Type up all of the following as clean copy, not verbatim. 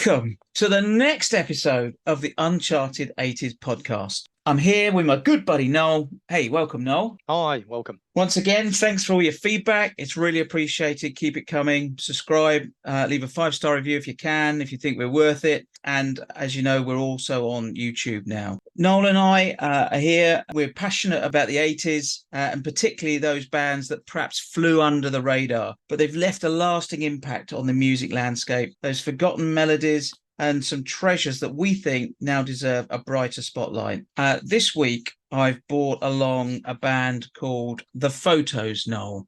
Welcome to the next episode of the Uncharted 80s podcast. I'm here with my good buddy Noel. Hey, welcome, Noel. Hi, welcome. Once again, thanks for all your feedback. It's really appreciated. Keep it coming. Subscribe, leave a 5-star review if you can, if you think we're worth it. And as you know, we're also on YouTube now. Noel and I are here. We're passionate about the 80s and particularly those bands that perhaps flew under the radar, but they've left a lasting impact on the music landscape. Those forgotten melodies and some treasures that we think now deserve a brighter spotlight. This week, I've brought along a band called The Photos, Noel.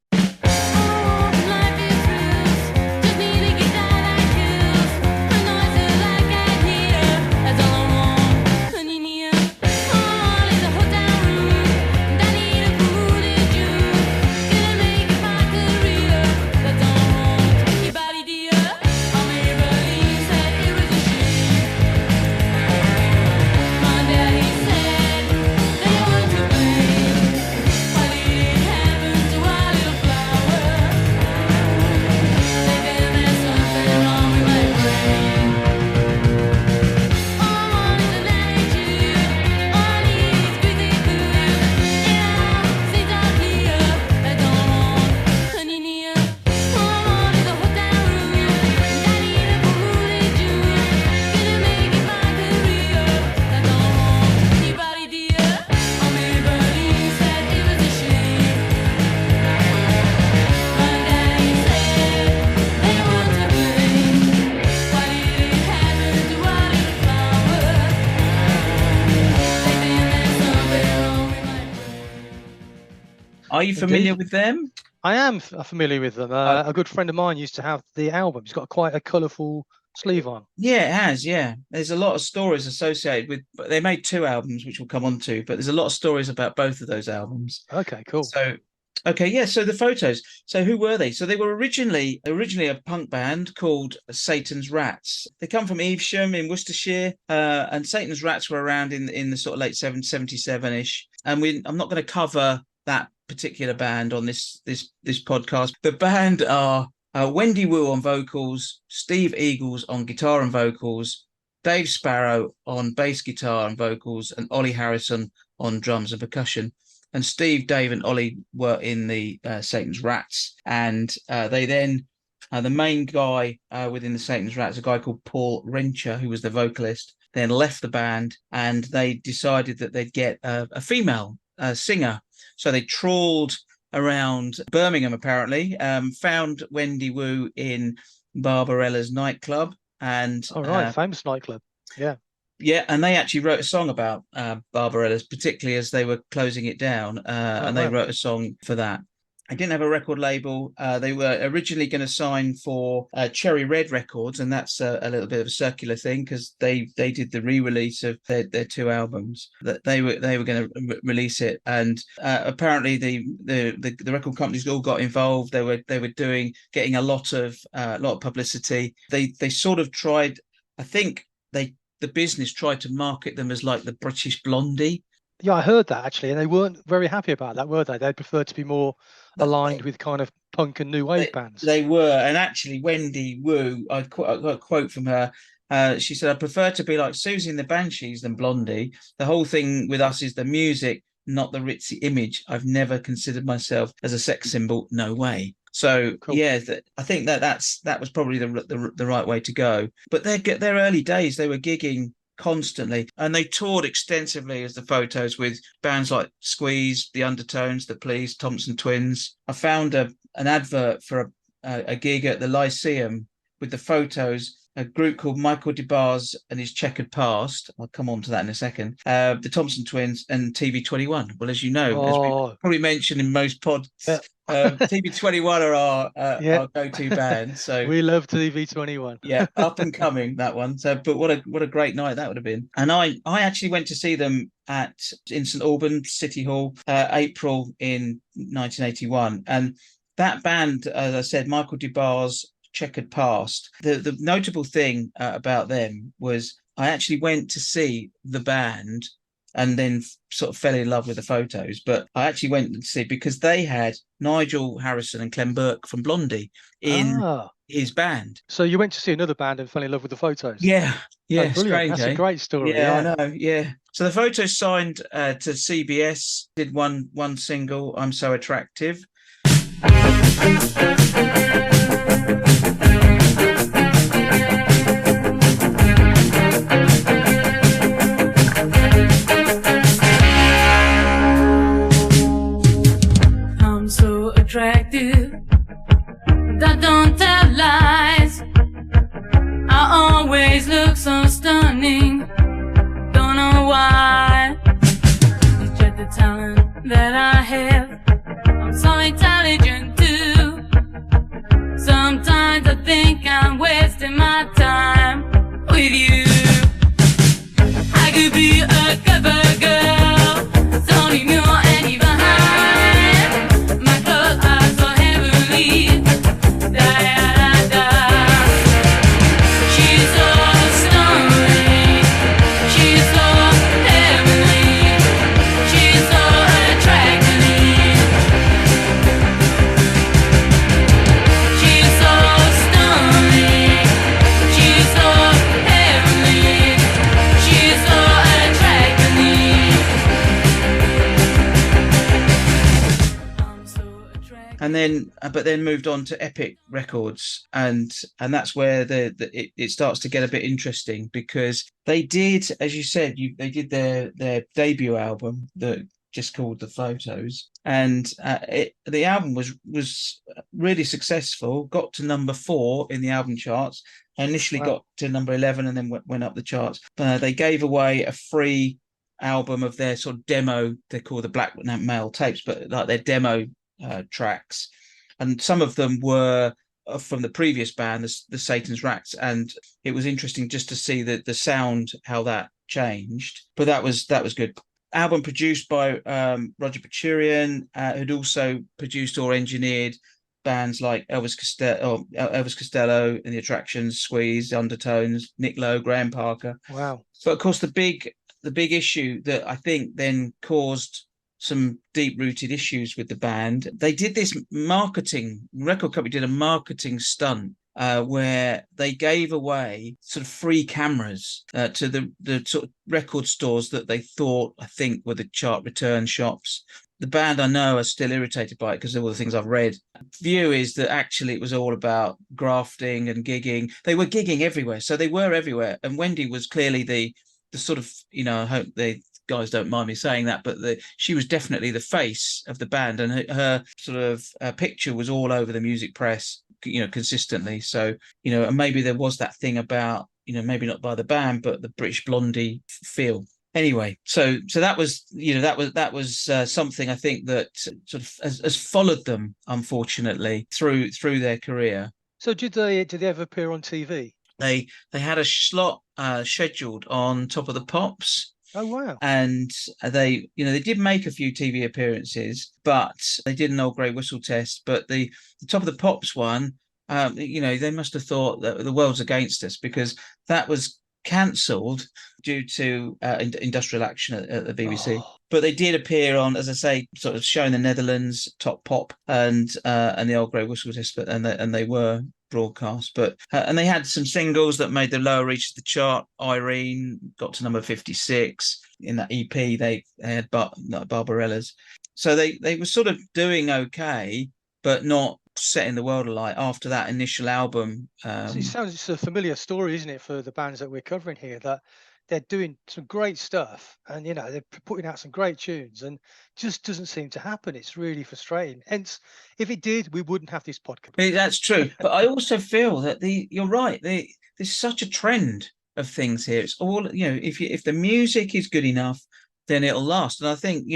Are you familiar with them? I am familiar with them. A good friend of mine used to have the album. It's got quite a colourful sleeve on. Yeah, it has. Yeah, there's a lot of stories associated with. They made 2 albums, which we'll come on to, but there's a lot of stories about both of those albums. Okay, cool. So, so The Photos. So who were they? So they were originally a punk band called Satan's Rats. They come from Evesham in Worcestershire, and Satan's Rats were around in the sort of late 77-ish. And I'm not going to cover that particular band on this podcast. The band are Wendy Wu on vocals, Steve Eagles on guitar and vocals, Dave Sparrow on bass guitar and vocals, and Ollie Harrison on drums and percussion. And Steve, Dave, and Ollie were in the Satan's Rats. And they then, the main guy within the Satan's Rats, a guy called Paul Rencher, who was the vocalist, then left the band, and they decided that they'd get a female singer. So they trawled around Birmingham, apparently, found Wendy Wu in Barbarella's nightclub. And famous nightclub. Yeah. Yeah, and they actually wrote a song about Barbarella's, particularly as they were closing it down, they wrote a song for that. I didn't have a record label. They were originally going to sign for Cherry Red Records, and that's a little bit of a circular thing because they did the re-release of their 2 albums. That they were going to release it, and apparently the record companies all got involved. They were getting a lot of publicity. They sort of tried. I think the business tried to market them as like the British Blondie. Yeah, I heard that actually, and they weren't very happy about that, were they? They preferred to be more aligned with kind of punk and new wave bands. They were, and actually Wendy Wu, I got a quote from her. She said, "I prefer to be like Susie and the Banshees than Blondie. The whole thing with us is the music, not the ritzy image. I've never considered myself as a sex symbol. No way." So cool. Yeah, I think that was probably the right way to go. But their early days, they were gigging constantly, and they toured extensively as The Photos with bands like Squeeze, The Undertones, The Police, Thompson Twins. I found an advert for a gig at the Lyceum with The Photos, a group called Michael DeBar's and his Checkered Past. I'll come on to that in a second. The Thompson Twins and TV21. Well, as you know, as we probably mentioned in most pods, TV21 are our go-to band. So we love TV21. Yeah, up and coming, that one. So, but what a great night that would have been. And I actually went to see them in St Albans City Hall, April in 1981, and that band, as I said, Michael DeBar's Checkered Past. The notable thing about them was I actually went to see the band and then sort of fell in love with The Photos. But I actually went to see because they had Nigel Harrison and Clem Burke from Blondie in his band. So you went to see another band and fell in love with the Photos. Yeah, Oh, yeah, brilliant. strange, That's a eh? great story. Yeah, I Yeah. know. Yeah. So the Photos signed to CBS, did one single, "I'm So Attractive." I'm so attractive, that don't tell lies. I always look so stunning, don't know why. It's just the talent that I have. I'm so intelligent too. Sometimes I think I'm wasting my time with you. I could be a clever girl, so demure and even high. My clothes are so heavenly, da-da-da-da. She's so stunning, she's so heavenly, she's so attractive. She's so stunning, she's so heavenly, she's so attractive. I'm so attractive. And then but then moved on to Epic Records, and that's where it starts to get a bit interesting, because they did, as you said, they did their debut album that just called The Photos, and the album was really successful, got to number 4 in the album charts, initially Wow. got to number 11 and then went up the charts. They gave away a free album of their sort of demo, they call the Black Mail tapes, but like their demo tracks, and some of them were from the previous band, the Satan's Rats, and it was interesting just to see the sound, how that changed. But that was good. Album produced by Roger Pachurian, who'd also produced or engineered bands like Elvis Costello and the Attractions, Squeeze, Undertones, Nick Lowe, Graham Parker. Wow. But of course, the big issue that I think then caused some deep-rooted issues with the band, they did this record company did a marketing stunt where they gave away sort of free cameras to the sort of record stores that they thought, I think, were the chart return shops. The band, I know, are still irritated by it because of all the things I've read. View is that actually it was all about grafting and gigging. They were gigging everywhere, so they were everywhere. And Wendy was clearly the sort of, I hope they guys don't mind me saying that, but she was definitely the face of the band, and her sort of picture was all over the music press, consistently. So, and maybe there was that thing about, maybe not by the band, but the British Blondie feel. Anyway, so that was, that was something I think that sort of has followed them, unfortunately, through their career. So did they ever appear on TV? They had a slot scheduled on Top of the Pops. Oh wow! And they did make a few TV appearances, but they did an Old Grey Whistle Test. But the Top of the Pops one, they must have thought that the world's against us, because that was cancelled due to industrial action at the BBC. Oh. But they did appear on, as I say, sort of showing the Netherlands, Top Pop, and the Old Grey Whistle Test, and they were broadcast. But and they had some singles that made the lower reaches of the chart. Irene got to number 56 in that EP. They had Barbarella's, so they were sort of doing okay, but not setting the world alight after that initial album. It sounds, it's a familiar story, isn't it, for the bands that we're covering here, that they're doing some great stuff and they're putting out some great tunes and just doesn't seem to happen. It's really frustrating. Hence, if it did, we wouldn't have this podcast. That's true. But I also feel that you're right. There's such a trend of things here. It's all, if the music is good enough, then it'll last. And I think,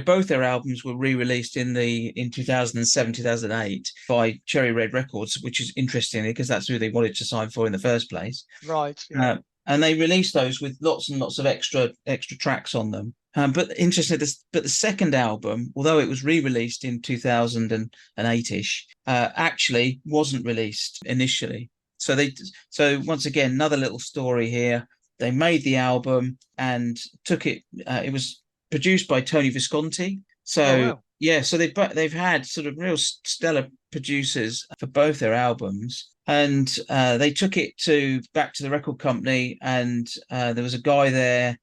both their albums were re-released in 2007, 2008 by Cherry Red Records, which is interesting because that's who they wanted to sign for in the first place. Right. Yeah. And they released those with lots and lots of extra tracks on them. But interesting, but the second album, although it was re-released in 2008-ish, actually wasn't released initially. So once again, another little story here. They made the album and took it. It was produced by Tony Visconti. So Yeah, so they've had sort of real stellar producers for both their albums, and they took it back to the record company, and there was a guy there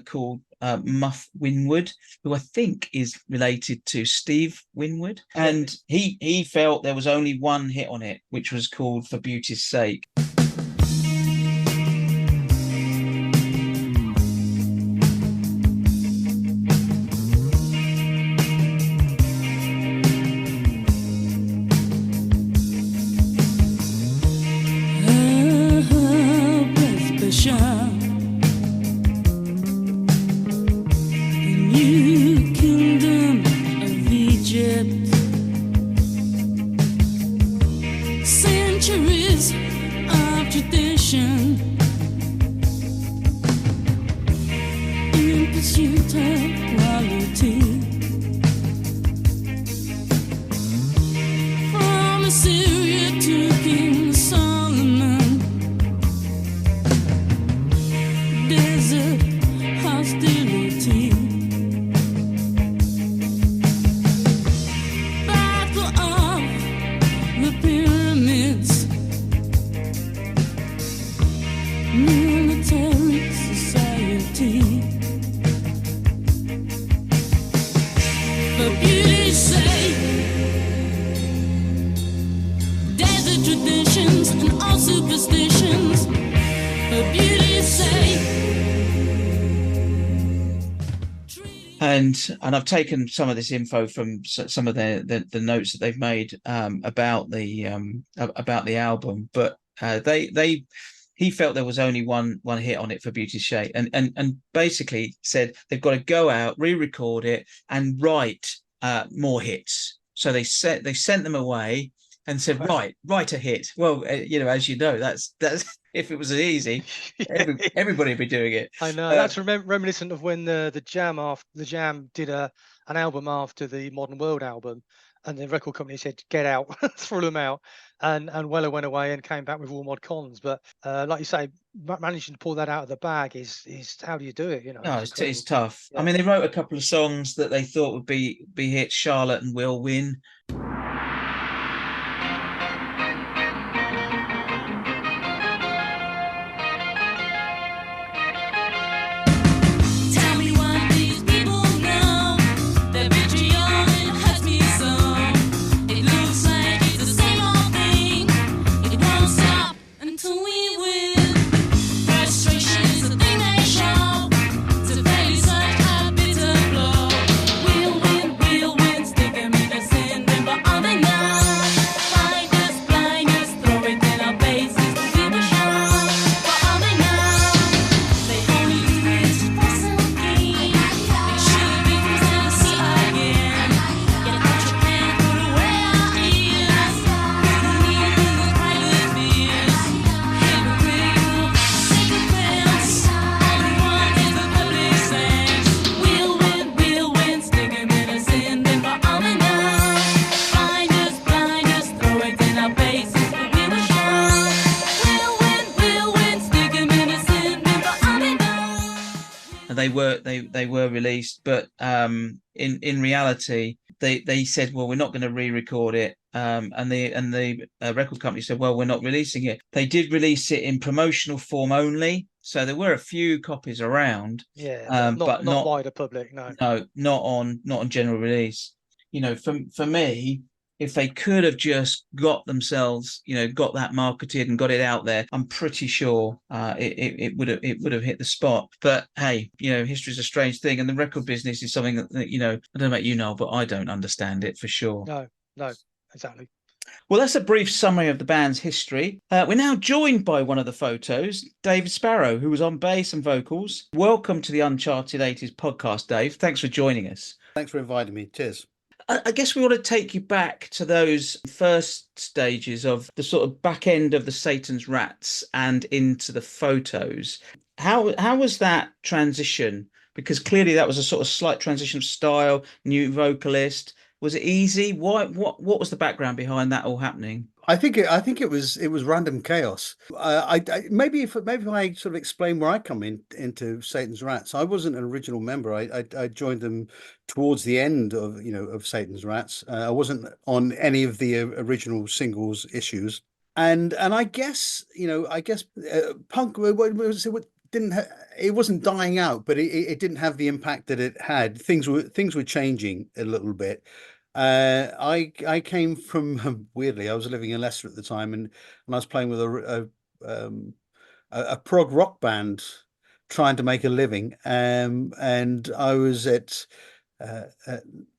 called Muff Winwood, who I think is related to Steve Winwood, and he felt there was only one hit on it, which was called "For Beauty's Sake." Centuries of tradition in pursuit of quality, from Assyria to King Solomon, desert hostility, battle of the pyramids, military society. For beauty's sake, desert traditions and all superstitions. For beauty's sake. And I've taken some of this info from some of the notes that they've made about the album, but he felt there was only one hit on it for Beauty's Sake, and basically said they've got to go out, re-record it, and write more hits. So they sent them away and said, write a hit. Well, as you know, that's if it was easy, everybody would be doing it. I know that's reminiscent of when the Jam did an album after the Modern World album, and the record company said, "Get out," threw them out, and Weller went away and came back with All Mod Cons. But like you say, managing to pull that out of the bag is how do you do it? No, it's tough. Yeah. I mean, they wrote a couple of songs that they thought would be hits. Charlotte and Will Win. They were released, but in reality they said, well, we're not going to re-record it, and the record company said, well, we're not releasing it. They did release it in promotional form only, so there were a few copies around, but not wider public. No, not on general release. For me, if they could have just got themselves, got that marketed and got it out there, I'm pretty sure it would have hit the spot. But hey, history's a strange thing, and the record business is something that I don't know about you, Noel, but I don't understand it for sure. No, exactly. Well, that's a brief summary of the band's history. We're now joined by one of the photos, Dave Sparrow, who was on bass and vocals. Welcome to the Uncharted 80s podcast, Dave. Thanks for joining us. Thanks for inviting me. Cheers. I guess we want to take you back to those first stages of the sort of back end of the Satan's Rats and into the photos. How was that transition? Because clearly that was a sort of slight transition of style, new vocalist. Was it easy? What was the background behind that all happening? I think it was random chaos. Maybe if I sort of explain where I come into Satan's Rats, I wasn't an original member. I joined them towards the end of of Satan's Rats. I wasn't on any of the original singles issues, and I guess punk didn't it wasn't dying out, but it didn't have the impact that it had. Things were changing a little bit. I came from weirdly. I was living in Leicester at the time, and I was playing with a prog rock band, trying to make a living. And I was at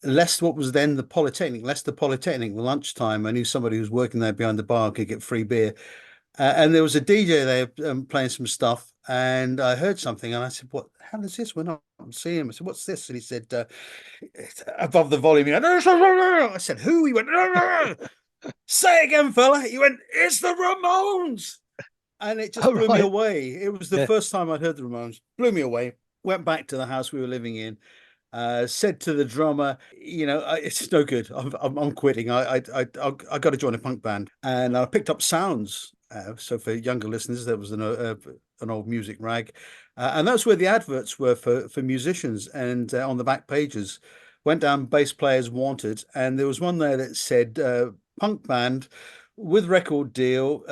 Leicester, what was then the Polytechnic, Leicester Polytechnic. Lunchtime, I knew somebody who was working there behind the bar, could get free beer, and there was a DJ there playing some stuff, and I heard something, and I said, "What the hell is this?" When I'm seeing him, I said, "What's this?" And he said, above the volume, he went, I said, "Who?" He went, "Say it again, fella." He went, "It's the Ramones." And it just blew me away. It was the first time I'd heard the Ramones. Blew me away. Went back to the house we were living in. Said to the drummer, "It's no good. I'm quitting. I got to join a punk band." And I picked up Sounds. So for younger listeners, there was an old music rag, and that's where the adverts were for musicians. And on the back pages, went down bass players wanted, and there was one there that said punk band with record deal,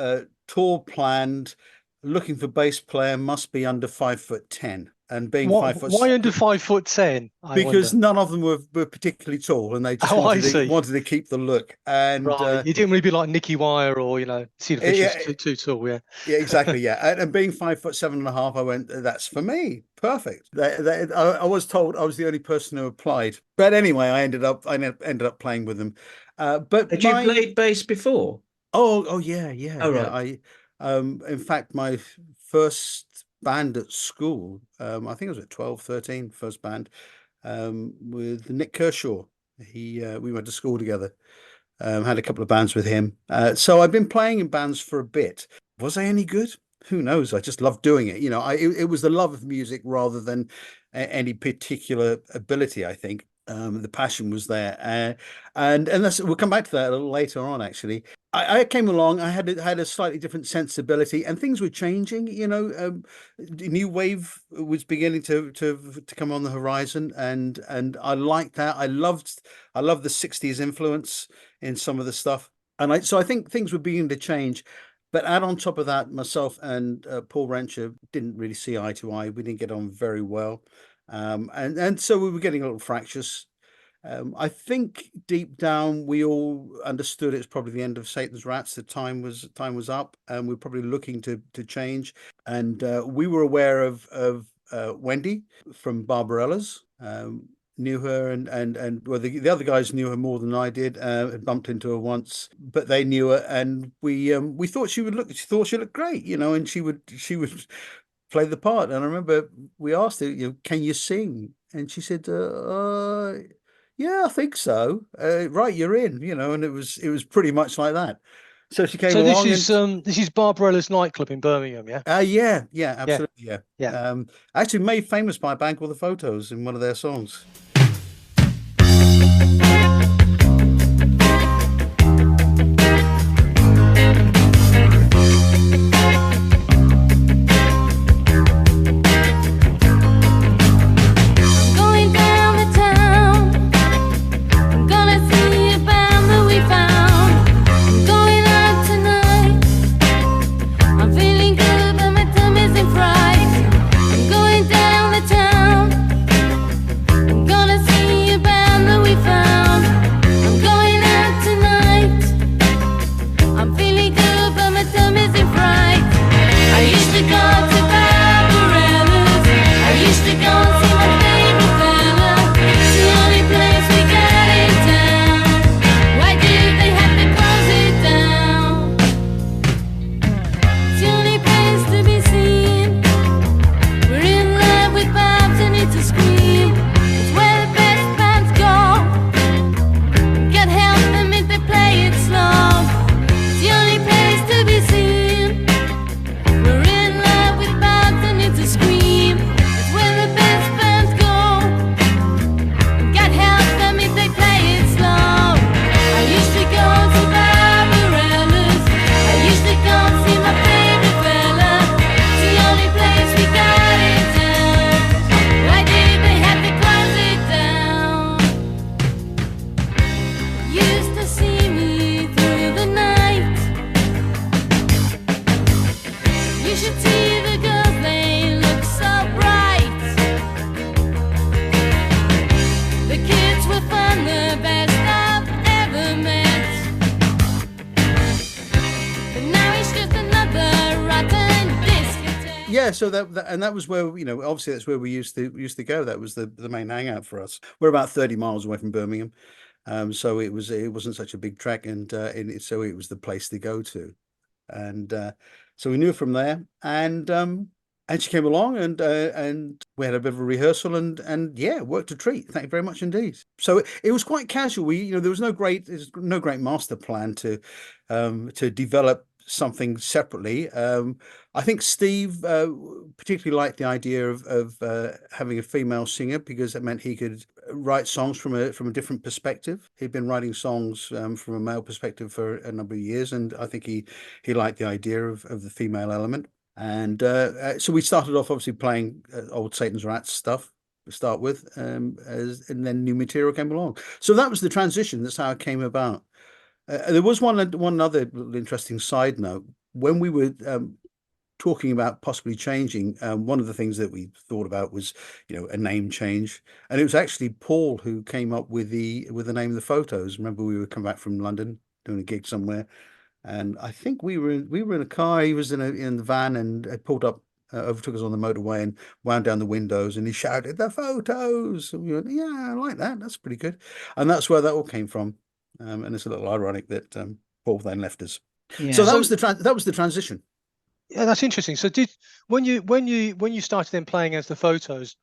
tour planned, looking for bass player, must be under 5'10". And being 5 foot, why under 5'10"? Because none of them were particularly tall, and they just wanted to keep the look. And you didn't really be like Nicky Wire or Cedar Fisher's too tall. Yeah, exactly. Yeah, and being 5'7.5", I went, "That's for me, perfect." I was told I was the only person who applied, but anyway, I ended up playing with them. But had you played bass before? Oh yeah. Oh, right. In fact, my first band at school, I think I was at 12, 13, first band, with Nick Kershaw. We went to school together, had a couple of bands with him. So I've been playing in bands for a bit. Was I any good? Who knows? I just loved doing it. It was the love of music rather than any particular ability, I think. The passion was there, and we'll come back to that a little later on. Actually, I came along. I had a slightly different sensibility, and things were changing. The new wave was beginning to come on the horizon, and I liked that. I loved the '60s influence in some of the stuff, and so I think things were beginning to change. But add on top of that, myself and Paul Rencher didn't really see eye to eye. We didn't get on very well. And so we were getting a little fractious. I think deep down we all understood it's probably the end of Satan's Rats. The time was up, and we're probably looking to change. And we were aware of Wendy from Barbarella's. Knew her, and well, the other guys knew her more than I did. Had bumped into her once, but they knew her, and we thought she looked great, and she would play the part. And I remember we asked her, "Can you sing?" And she said, "Yeah, I think so." Right, you're in, and it was pretty much like that. So she came along. So this is Barbarella's nightclub in Birmingham, yeah? Yeah, absolutely, yeah. Actually made famous by a band called The Photos in one of their songs. I'm gonna Yeah, so that was where, obviously that's where we used to go. That was the main hangout for us. We're about 30 miles away from Birmingham. So it wasn't such a big trek, so it was the place to go to. And so we knew her from there, and she came along, and we had a bit of a rehearsal, and yeah, worked a treat. Thank you very much indeed. So it was quite casual. There was there's no great master plan to develop something separately. I think Steve particularly liked the idea of having a female singer, because it meant he could write songs from a different perspective. He'd been writing songs from a male perspective for a number of years, and I think he liked the idea of the female element. And so we started off obviously playing old Satan's Rats stuff to start with, and then new material came along. So that was the transition. That's how it came about. There was one other little interesting side note. When we were talking about possibly changing, one of the things that we thought about was, a name change, and it was actually Paul who came up with the name of the photos. Remember, we were coming back from London doing a gig somewhere, and I think we were in a car. He was in the van, and it pulled up, overtook us on the motorway, and wound down the windows, and he shouted, "The photos!" And we went, "Yeah, I like that. That's pretty good." And that's where that all came from. And it's a little ironic that Paul then left us. Yeah. So that was the transition. Yeah, that's interesting. So when you started then playing as the photos,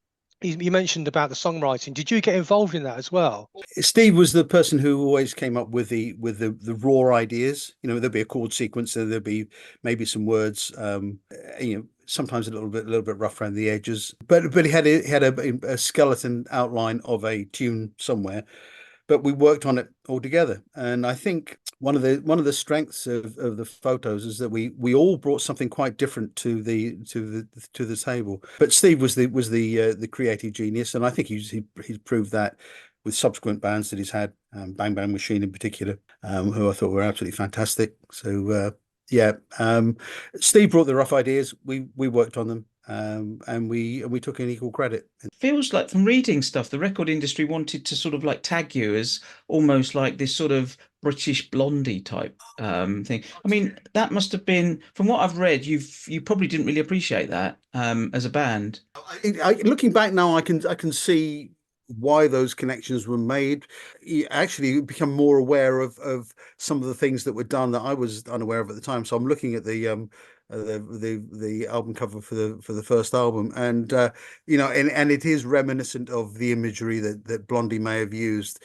you mentioned about the songwriting. Did you get involved in that as well? Steve was the person who always came up with the raw ideas. There'd be a chord sequence, and there'd be maybe some words. Sometimes a little bit rough around the edges, but he had a skeleton outline of a tune somewhere. But we worked on it all together, and I think one of the strengths of the photos is that we all brought something quite different to the table. But Steve was the creative genius, and I think he's proved that with subsequent bands that he's had, Bang Bang Machine in particular, who I thought were absolutely fantastic. So yeah, Steve brought the rough ideas. We worked on them. And we took in equal credit. Feels like, from reading stuff, the record industry wanted to sort of like tag you as almost like this sort of British Blondie type thing. I mean, that must have been, from what I've read, you probably didn't really appreciate that as a band. Looking back now, I can see why those connections were made. You actually become more aware of some of the things that were done that I was unaware of at the time. So I'm looking at the album cover for the first album, and and it is reminiscent of the imagery that Blondie may have used.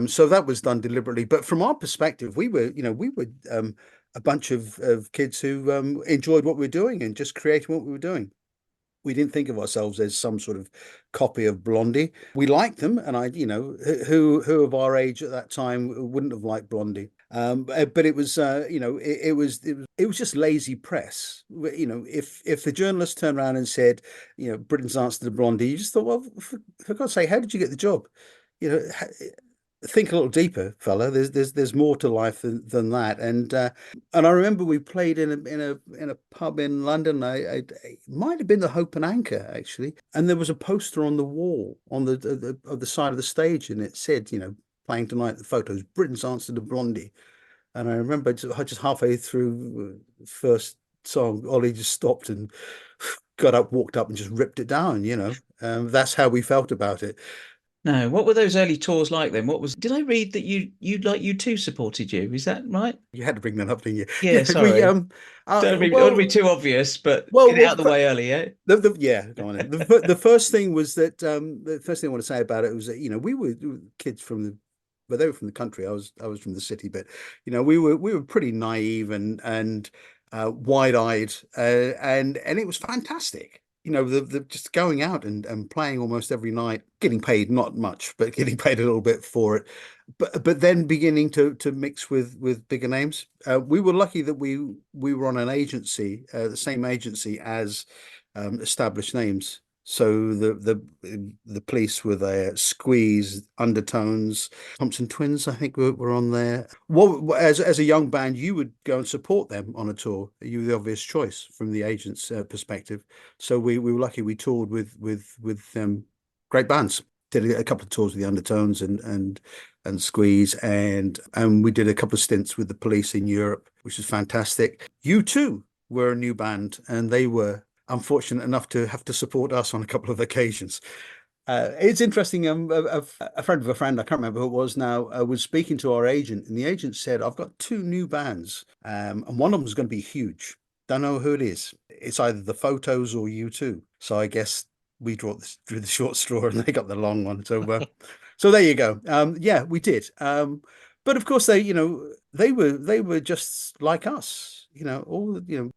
So that was done deliberately. But from our perspective, we were a bunch of kids who enjoyed what we were doing and just creating what we were doing. We didn't think of ourselves as some sort of copy of Blondie. We liked them, and who of our age at that time wouldn't have liked Blondie. But it was it was just lazy press. If the journalist turned around and said, Britain's answer to Blondie, you just thought, well, for God's sake, how did you get the job? Think a little deeper, fella. There's more to life than that. And I remember we played in a pub in London. It might have been the Hope and Anchor, actually. And there was a poster on the wall on the side of the stage, and it said, playing tonight, the photos, Britain's answer to Blondie. And I remember just halfway through the first song, Ollie just stopped and got up, walked up, and just ripped it down. That's how we felt about it. No, what were those early tours like then? Did I read that U2 supported you? Is that right? You had to bring that up, didn't you? Yeah, sorry. Don't want to be too obvious, but get it out of the way early, yeah? Yeah, go on then. The first thing was that the first thing I want to say about it was that we were kids they were from the country. I was from the city, but we were pretty naive and wide-eyed, and it was fantastic. The just going out and playing almost every night, getting paid not much, but getting paid a little bit for it. But then beginning to mix with bigger names. We were lucky that we were on an agency, the same agency as established names. So the Police were there, Squeeze, Undertones, Thompson Twins, I think were on there. As a young band, you would go and support them on a tour. You were the obvious choice from the agent's perspective. So we were lucky. We toured with great bands. Did a couple of tours with the Undertones and Squeeze, and we did a couple of stints with the Police in Europe, which was fantastic. U2 were a new band, and they were unfortunate enough to have to support us on a couple of occasions. It's interesting. A friend of a friend, I can't remember who it was now, was speaking to our agent, and the agent said, "I've got two new bands, and one of them is going to be huge. Don't know who it is. It's either the Photos or U2." So I guess we drew the short straw, and they got the long one. So there you go. Yeah, we did. But of course, they were just like us.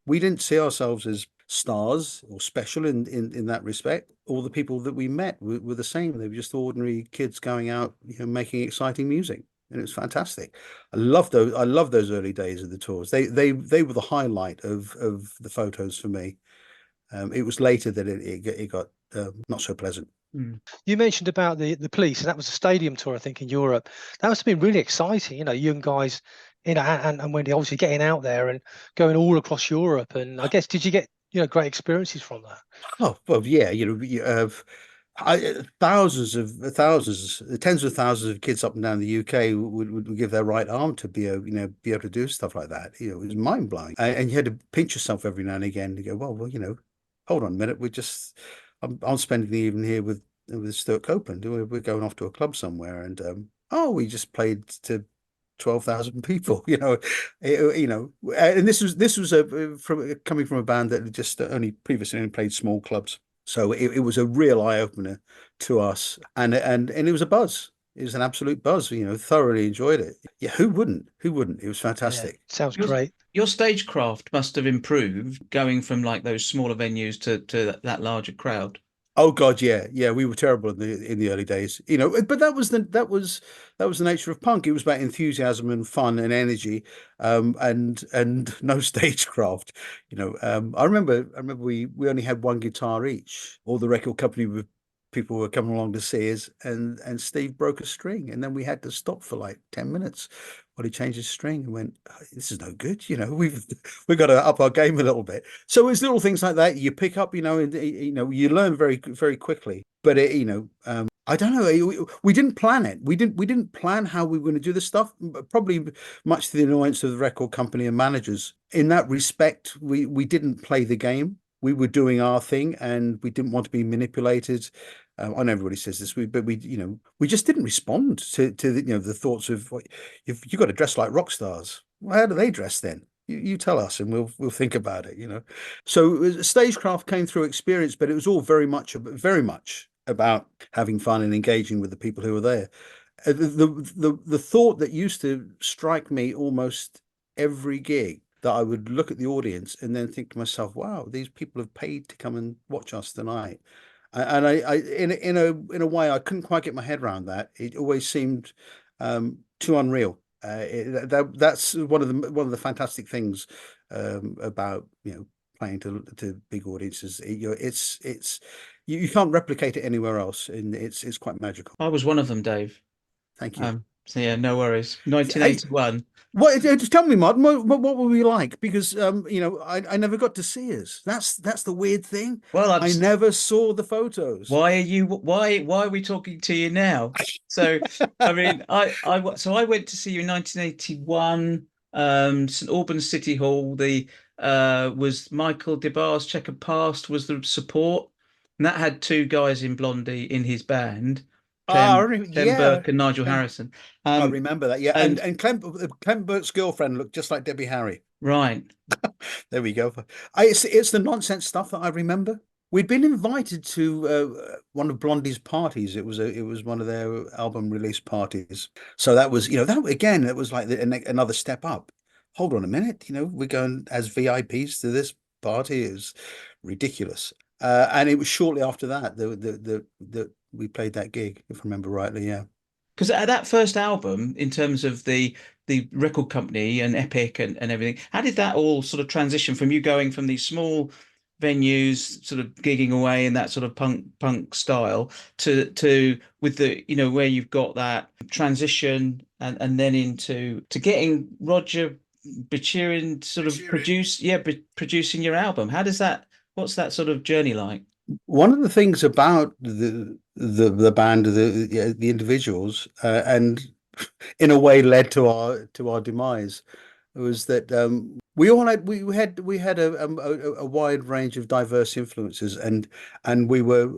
We didn't see ourselves as stars or special in that respect. All the people that we met were the same. They were just ordinary kids going out, making exciting music, and it was fantastic. I love those early days of the tours. They were the highlight of the Photos for me. It was later that it got not so pleasant. You mentioned about the police, and that was a stadium tour, I think, in Europe. That must have been really exciting, young guys, and when they're obviously getting out there and going all across Europe. And I guess, did you get great experiences from that? Oh, well, yeah, you have thousands, tens of thousands of kids up and down the UK would give their right arm to be able to do stuff like that. It was mind blowing, and you had to pinch yourself every now and again to go, well, hold on a minute, I'm spending the evening here with Stuart Copeland. We're going off to a club somewhere, and we just played to 12,000 people, and this was coming from a band that had just previously only played small clubs. So it was a real eye opener to us, and it was a buzz. It was an absolute buzz. Thoroughly enjoyed it. Yeah, who wouldn't? It was fantastic. Yeah, sounds great. Your stagecraft must have improved going from like those smaller venues to that larger crowd. Oh God, yeah. We were terrible in the early days, but that was the nature of punk. It was about enthusiasm and fun and energy, and no stagecraft. I remember we only had one guitar each. All the record company people were coming along to see us, and Steve broke a string, and then we had to stop for like 10 minutes while he changed his string and went, "This is no good. We've got to up our game a little bit." So it's little things like that you pick up, and you learn very, very quickly. But I don't know. We didn't plan it. We didn't plan how we were going to do this stuff. Probably much to the annoyance of the record company and managers. In that respect, we didn't play the game. We were doing our thing, and we didn't want to be manipulated. I know everybody says this, but we just didn't respond to the thoughts of what you've got to dress like rock stars. Well, how do they dress then? You tell us, and we'll think about it. So stagecraft came through experience, but it was all very much about having fun and engaging with the people who were there. The thought that used to strike me almost every gig, that I would look at the audience and then think to myself, "Wow, these people have paid to come and watch us tonight." And I in a way, I couldn't quite get my head around that. It always seemed too unreal. That's one of the fantastic things about playing to big audiences. You can't replicate it anywhere else, and it's quite magical. I was one of them, Dave. Thank you. So yeah, no worries. 1981. Just tell me, Martin, what were we like? Because I never got to see us. That's the weird thing. Well, I never saw the Photos. Why are we talking to you now? So I mean, I went to see you in 1981, St Albans City Hall. The was Michael DeBar's Checkered Past was the support, and that had two guys in Blondie in his band. Clem Burke and Nigel Harrison. I remember that. Yeah, and Clem Burke's girlfriend looked just like Debbie Harry. Right. There we go. It's the nonsense stuff that I remember. We'd been invited to one of Blondie's parties. It was one of their album release parties. So that was that was like another step up. Hold on a minute, we're going as VIPs to this party. It was ridiculous. And it was shortly after that that we played that gig, if I remember rightly. Yeah, because at that first album, in terms of the record company and Epic and everything, how did that all sort of transition from you going from these small venues, sort of gigging away in that sort of punk style, to with the where you've got that transition and then into getting Roger Bichirian sort of producing your album? What's that sort of journey like? One of the things about the band, the individuals, and in a way led to our demise, was that We all had we had a wide range of diverse influences, and we were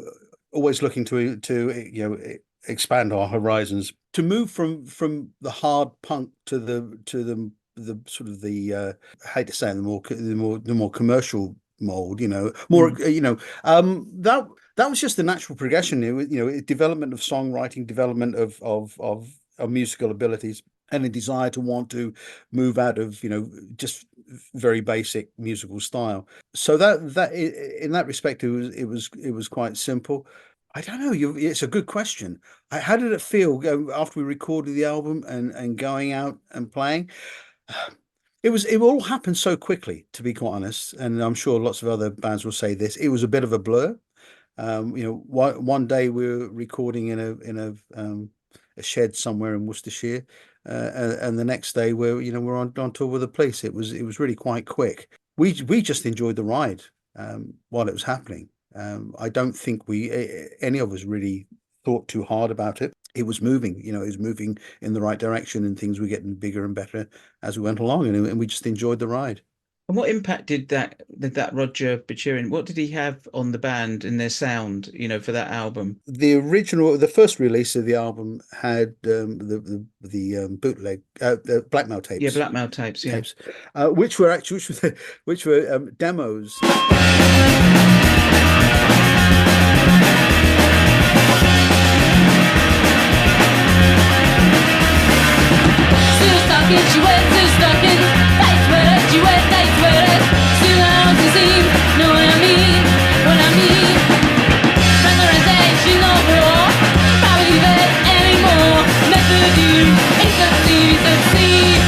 always looking to expand our horizons, to move from the hard punk to the sort of the I hate to say it, the more commercial mold, more Mm. that was just the natural progression. It was, development of songwriting, development of musical abilities, and a desire to want to move out of just very basic musical style. So in that respect, it was quite simple. I don't know. It's a good question. How did it feel after we recorded the album and going out and playing? It all happened so quickly, to be quite honest, and I'm sure lots of other bands will say this. It was a bit of a blur. One day we were recording in a shed somewhere in Worcestershire, and the next day we're on tour with the Police. It was really quite quick. We just enjoyed the ride while it was happening. I don't think any of us really thought too hard about it. It was moving, it was moving in the right direction, and things were getting bigger and better as we went along, and we just enjoyed the ride. And what impact did that Roger Bichurin? What did he have on the band and their sound? For that album. The first release of the album had the bootleg the blackmail Yeah, tapes, blackmail tapes. Yeah. which were actually which were demos. Still stuck in, she went, still stuck in. Tight sweater, she went, tight sweater. Still out to see, know what I mean, what I mean. Rather than say she no more, probably leave it anymore. Never do, it's a succeed.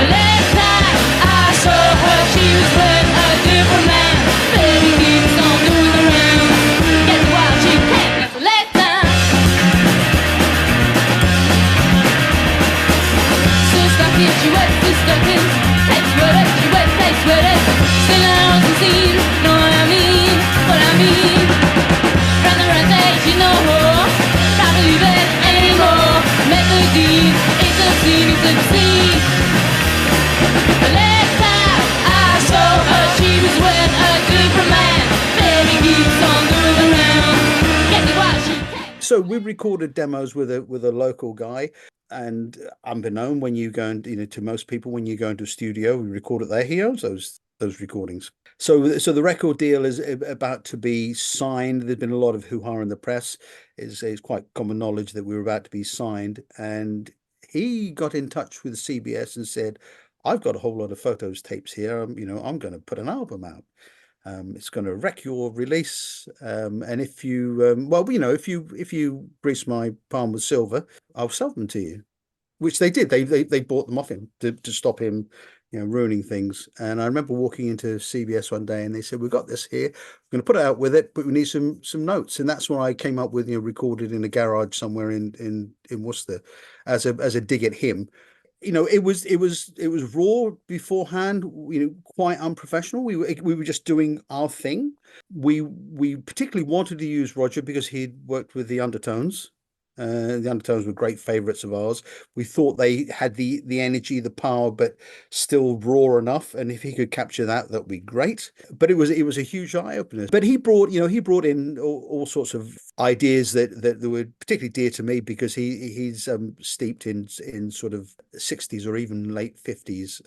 The last time I saw her, she was with a different man. Baby keeps on doing the rounds. Guess what, she can't, that's the last time. She wet, still stuck in. Tight sweater, she wet, tight sweater. Still out to see, know what I mean, what I mean. Rather than say she no more, probably leave it anymore. Melody, it's succeed. The last time I saw her, she was with a different man. Baby keeps on doing the rounds. Guess what she takes. So we recorded demos with a local guy. And unbeknown, when you go to most people, when you go into a studio, we record it there. He owns those recordings. So the record deal is about to be signed. There's been a lot of hoo-ha in the press. It's quite common knowledge that we were about to be signed. And he got in touch with CBS and said, "I've got a whole lot of photos, tapes here. I'm going to put an album out. It's going to wreck your release. And if you, if you grease my palm with silver, I'll sell them to you," which they did. They bought them off him to stop him, ruining things. And I remember walking into CBS one day, and they said, "We've got this here. We're going to put it out with it, but we need some notes." And that's when I came up with, recorded in a garage somewhere in Worcester, as a dig at him. It was raw beforehand, quite unprofessional. We were just doing our thing. We particularly wanted to use Roger because he'd worked with the Undertones. The Undertones were great favorites of ours. We thought they had the energy, the power, but still raw enough. And if he could capture that'd be great. But it was a huge eye opener. But he brought in all sorts of ideas that were particularly dear to me, because he's steeped in sort of 60s or even late 50s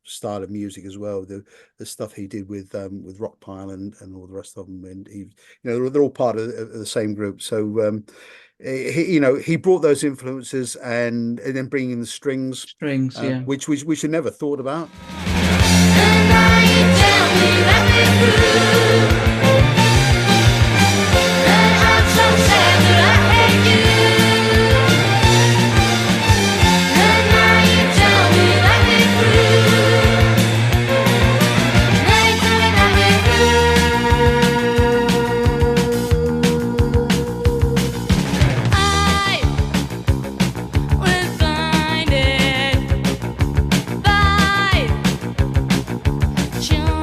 style of music as well. The stuff he did with Rockpile and all the rest of them, and they're all part of the same group. So he brought those influences, and then bringing in the strings, Yeah. which I never thought about. And now you tell me that we're through. And I'm so sad that I hate you. And now you tell me that we're through. Now you tell me that we're through. I was blinded by charm.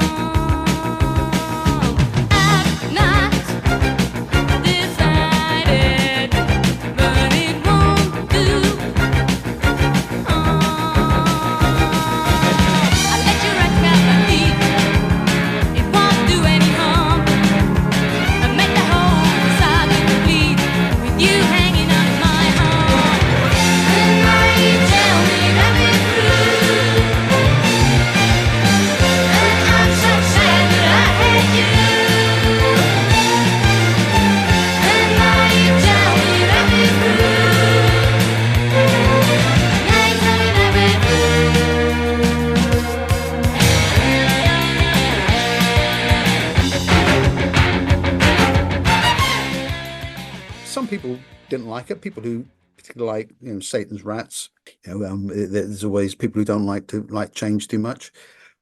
some people didn't like it. People who particularly like, you know, Satan's Rats. You know, there's always people who don't like change too much.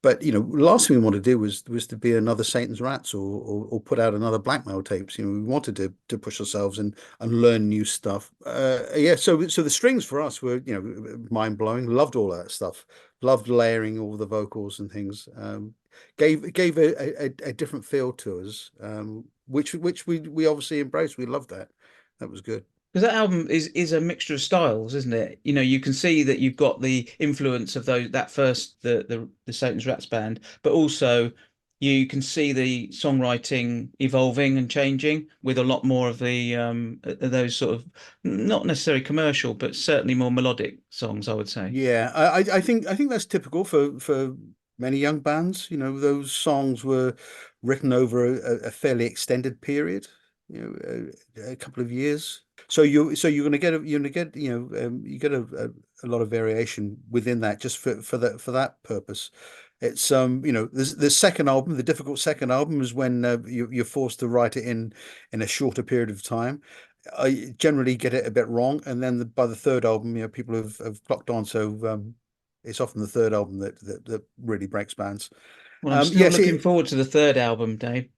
But you know, the last thing we wanted to do was to be another Satan's Rats or put out another blackmail tapes. You know, we wanted to push ourselves and learn new stuff. Yeah, so the strings for us were, you know, mind blowing. Loved all that stuff. Loved layering all the vocals and things. Gave a different feel to us, which we obviously embraced. We loved that. That was good. Because that album is a mixture of styles, isn't it? You know, you can see that you've got the influence of that first the Satan's Rats band, but also you can see the songwriting evolving and changing with a lot more of the those sort of not necessarily commercial, but certainly more melodic songs, I would say. Yeah, I think that's typical for many young bands. You know, those songs were written over a fairly extended period, you know, a couple of years. So you're going to get you know, you get a lot of variation within that just for that purpose. It's you know, the second album, the difficult second album, is when you're forced to write it in a shorter period of time. I generally get it a bit wrong, and then by the third album, you know, people have clocked on. So it's often the third album that really breaks bands. Well, I'm still Yes, looking forward to the third album, Dave.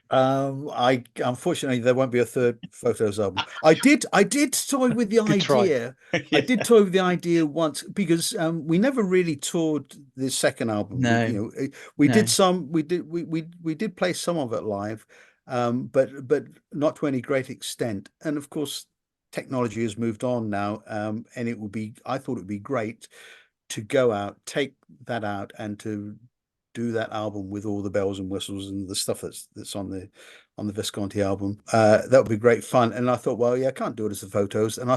I unfortunately there won't be a third Photos album. I did toy with the Good try. idea. I Yeah. did toy with the idea once because we never really toured the second album. No, You know, we no. did some. We did play some of it live, but not to any great extent. And of course, technology has moved on now, and it would be. I thought it would be great to go out, take that out, and to do that album with all the bells and whistles and the stuff that's on the Visconti album. That would be great fun. And I thought, well, yeah, I can't do it as the Photos. And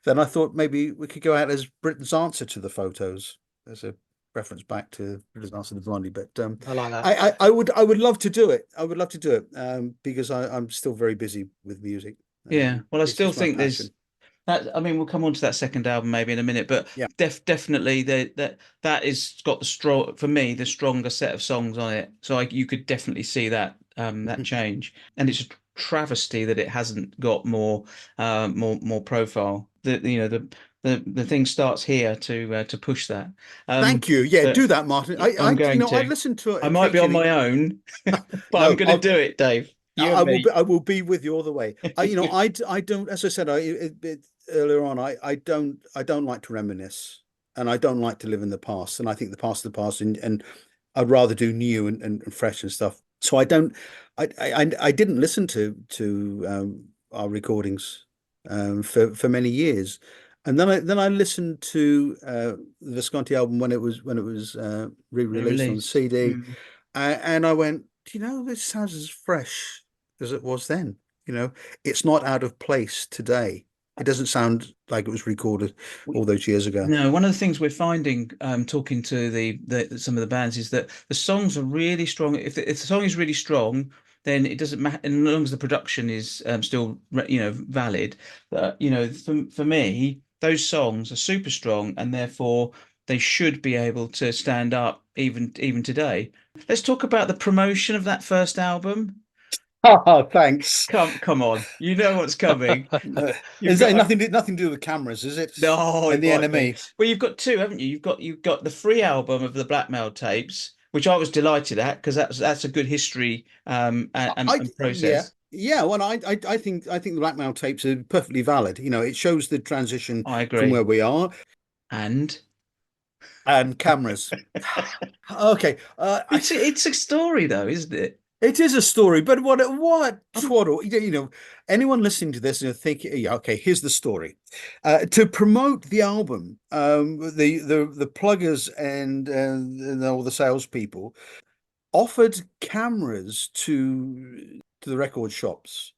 then I thought maybe we could go out as Britain's answer to the Photos. There's a reference back to Britain's answer to Blondie. But I like that. I would love to do it. I would love to do it because I'm still very busy with music. Yeah. Well, I It's still just my think there's passion. that. I mean, we'll come on to that second album maybe in a minute, but Yeah. definitely that is got the strong for me the stronger set of songs on it. So you could definitely see that that change, and it's a travesty that it hasn't got more profile. You know the thing starts here to push that. Thank you. Yeah, But do that, Martin. I'm You going know, I'd to. listen to it I might be on occasionally. my own, but I'm No, going to do it, Dave. You and me. I will be with you all the way. You know, I don't, as I said, earlier on, I don't like to reminisce, and I don't like to live in the past. And I think the past is the past, and I'd rather do new and fresh and stuff. So I didn't listen to our recordings for many years, and then I listened to the Visconti album when it was re-released on Released. CD, and I went, you know, this sounds as fresh as it was then. You know, it's not out of place today. It doesn't sound like it was recorded all those years ago. No, one of the things we're finding, talking to some of the bands, is that the songs are really strong. If the song is really strong, then it doesn't matter, and as long as the production is still, you know, valid. You know, for me, those songs are super strong, and therefore they should be able to stand up even today. Let's talk about the promotion of that first album. Oh, thanks. Come on, you know what's coming. You've Is that got nothing to do with cameras, is it? No, And it the might be. enemy. Well, you've got two, haven't you? You've got the free album of the blackmail tapes, which I was delighted at because that's a good history and Yeah. process. Yeah, well, I think the blackmail tapes are perfectly valid. You know, it shows the transition I from agree. where we are And and cameras. Okay, it's a story though, isn't it? it is a story, but what twaddle? You know, anyone listening to this and think, yeah, okay, here's the story. To promote the album, the pluggers and all the salespeople offered cameras to the record shops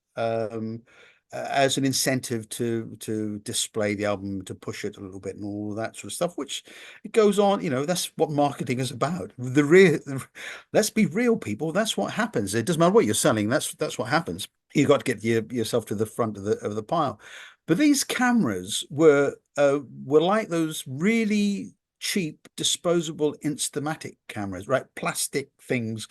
as an incentive to display the album, to push it a little bit, and all of that sort of stuff. Which it goes on, you know, that's what marketing is about. Let's be real, people. That's what happens. It doesn't matter what you're selling. That's what happens. You got to get yourself to the front of the pile. But these cameras were like those really cheap disposable Instamatic cameras, right? Plastic things,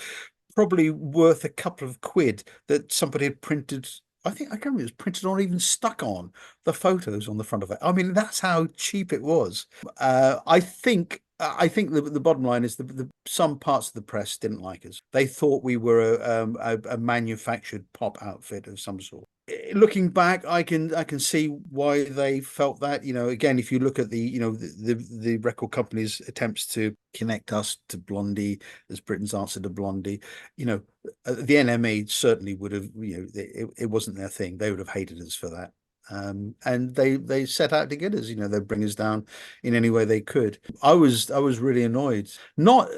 probably worth a couple of quid, that somebody had printed I can't remember, it was printed on, or even stuck on the photos on the front of it. I mean, that's how cheap it was. I think the bottom line is some parts of the press didn't like us. They thought we were a manufactured pop outfit of some sort. Looking back, I can see why they felt that. Again, if you look at the record company's attempts to connect us to Blondie as Britain's answer to Blondie, the NME certainly would have, it wasn't their thing. They would have hated us for that. And they set out to get us. They'd bring us down in any way they could. I was really annoyed, not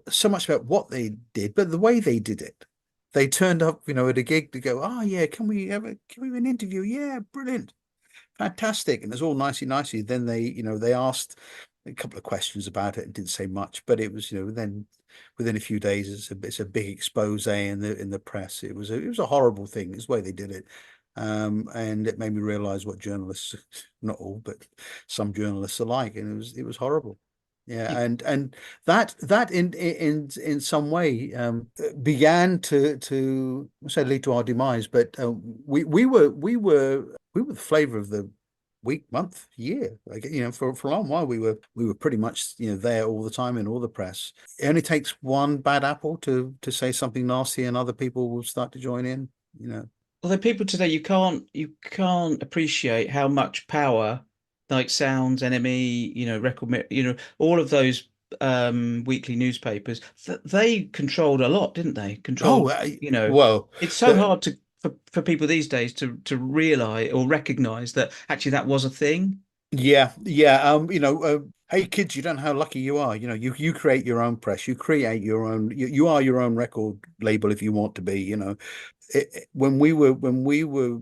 so much about what they did, but the way they did it. They turned up, at a gig to go, oh yeah, can we have an interview? Yeah, brilliant, fantastic. And it's all nicey. Then they asked a couple of questions about it and didn't say much, but it was, then within a few days, it's a big expose in the press. It was a horrible thing. It's the way they did it. And it made me realize what journalists, not all, but some journalists are like, and it was horrible. Yeah, and that in some way began to say lead to our demise. But we were the flavor of the week, month, year. Like, for a long while we were pretty much there all the time in all the press. It only takes one bad apple to say something nasty, and other people will start to join in. Although people today, you can't appreciate how much power, like Sounds, NME, Record, all of those weekly newspapers, they controlled a lot, didn't they? Controlled, well, it's so hard for people these days to realize or recognize that actually that was a thing. Yeah. Hey kids, you don't know how lucky you are. You create your own press, you create your own, you are your own record label if you want to be. When we were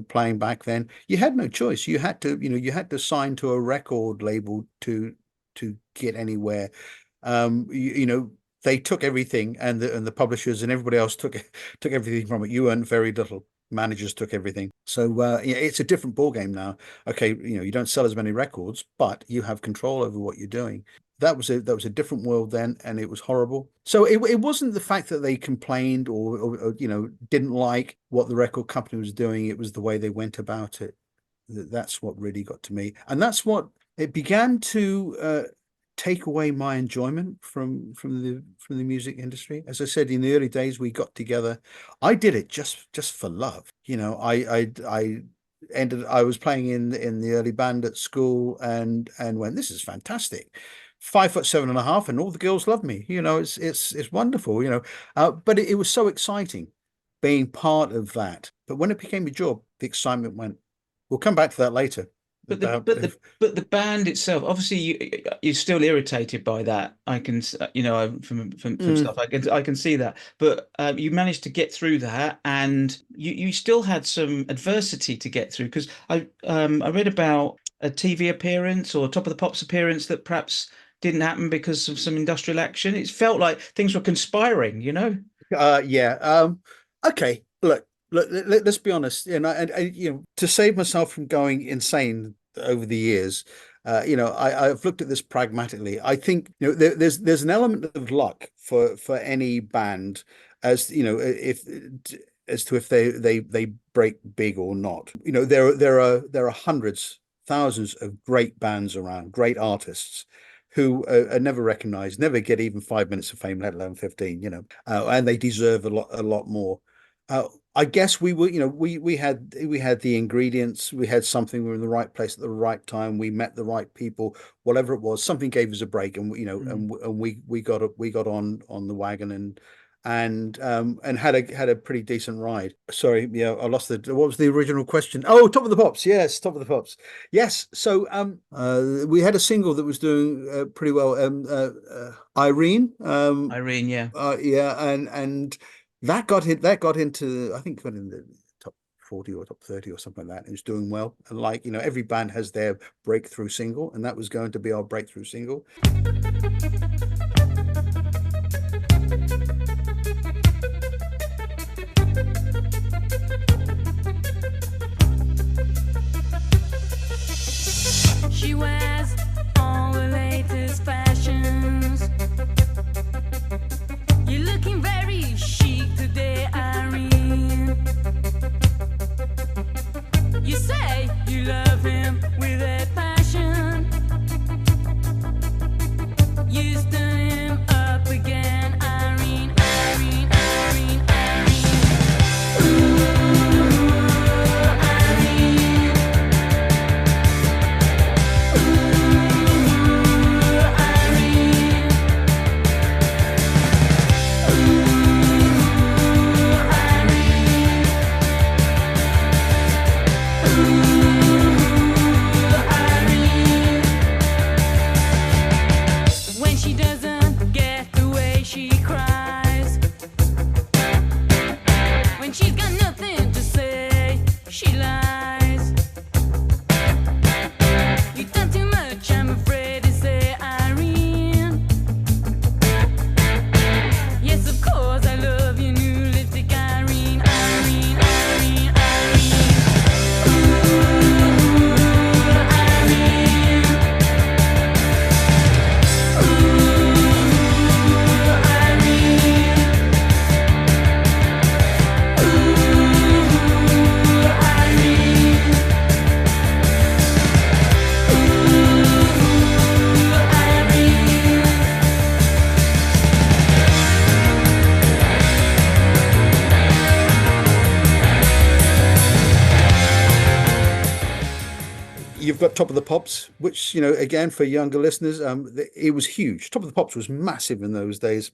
playing back then, you had no choice. You had to sign to a record label to get anywhere. They took everything, and the publishers and everybody else took everything from it. You earned very little. Managers took everything. So it's a different ball game now. Okay, you don't sell as many records, but you have control over what you're doing. That was a different world then, and it was horrible. So it wasn't the fact that they complained or didn't like what the record company was doing. It was the way they went about it. That's what really got to me, and that's what it began to take away my enjoyment from the music industry. As I said, in the early days, we got together. I did it just for love. I was playing in the early band at school and went, this is fantastic. 5'7.5", and all the girls love me. It's wonderful. But it was so exciting being part of that. But when it became a job, the excitement went. We'll come back to that later. But the band itself, obviously, you're still irritated by that. I can, from stuff, I can see that. But you managed to get through that, and you still had some adversity to get through. Because I read about a TV appearance or Top of the Pops appearance that perhaps didn't happen because of some industrial action. It felt like things were conspiring. Yeah. Okay. Look, let's be honest. To save myself from going insane over the years, I've looked at this pragmatically. I think there's an element of luck for any band as if they break big or not. There are hundreds, thousands of great bands around, great artists who are never recognized, never get even 5 minutes of fame, let alone 15. And they deserve a lot more. I guess we were, we had the ingredients. We had something. We were in the right place at the right time. We met the right people. Whatever it was, something gave us a break, and we got on the wagon and had a pretty decent ride. Sorry, yeah, I lost what was the original question? Oh, Top of the Pops. Yes, Top of the Pops. Yes. So we had a single that was doing pretty well. Irene. Irene, yeah. Yeah, and. That got into, I think, got in the top 40 or top 30 or something like that. It was doing well. And every band has their breakthrough single, and that was going to be our breakthrough single. She wears all the latest fashions. You're looking very chic today, Irene. When she doesn't get the way she cries, when she's got nothing to say, she lies. You've done too much, I'm afraid to say, Irene. Yes, of course, I love your new lipstick, Irene, Irene, Irene, Irene. Ooh, Irene. You've got Top of the Pops, which, again, for younger listeners, it was huge. Top of the Pops was massive in those days.